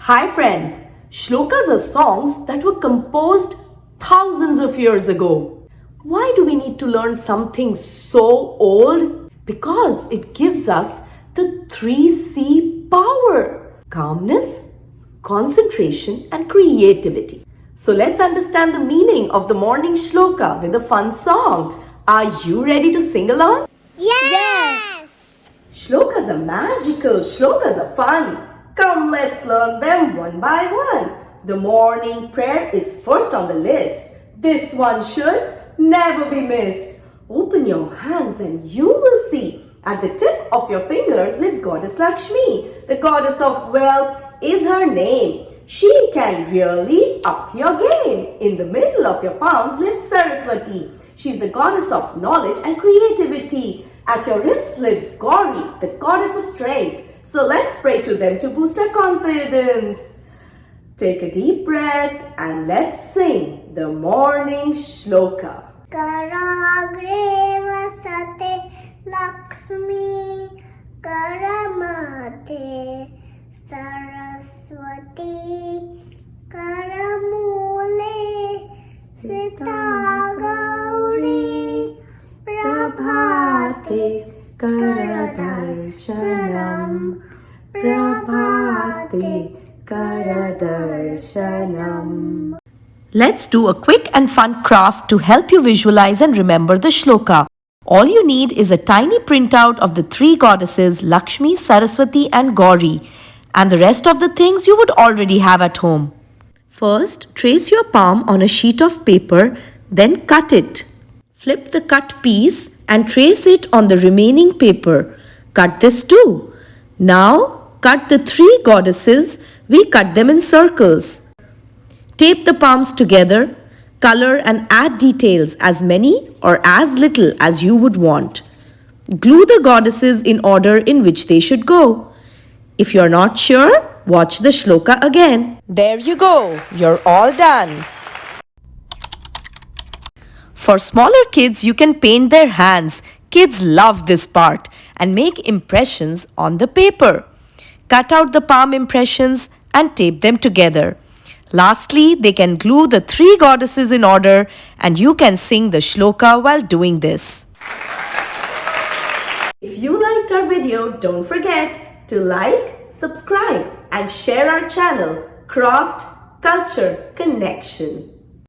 Hi friends, Shlokas are songs that were composed thousands of years ago. Why do we need to learn something so old? Because it gives us the 3C power: calmness, concentration and creativity. So let's understand the meaning of the morning Shloka with a fun song. Are you ready to sing along? Yes! Shlokas are magical, Shlokas are fun. Come, let's learn them one by one. The morning prayer is first on the list. This one should never be missed. Open your hands and you will see at the tip of your fingers lives Goddess Lakshmi. The goddess of wealth is her name. She can really up your game. In the middle of your palms lives Saraswati. She's the goddess of knowledge and creativity. At your wrists lives Gauri, the goddess of strength. So let's pray to them to boost our confidence. Take a deep breath and let's sing the morning Shloka. Karagreh Vasate Lakshmi, Karamate Saraswati, Karamule Sita Gauri, Prabhate Karadarshanam, Prabhate Karadarshanam. Let's do a quick and fun craft to help you visualize and remember the Shloka. All you need is a tiny printout of the three goddesses Lakshmi, Saraswati and Gauri, and the rest of the things you would already have at home. First, trace your palm on a sheet of paper, then cut it. Flip the cut piece and trace it on the remaining paper. Cut this too. Now, cut the three goddesses. We cut them in circles. Tape the palms together. Color and add details as many or as little as you would want. Glue the goddesses in order in which they should go. If you're not sure, watch the Shloka again. There you go. You're all done. For smaller kids, you can paint their hands. Kids love this part and make impressions on the paper. Cut out the palm impressions and tape them together. Lastly, they can glue the three goddesses in order and you can sing the Shloka while doing this. If you liked our video, don't forget to like, subscribe and share our channel, Craft Culture Connection.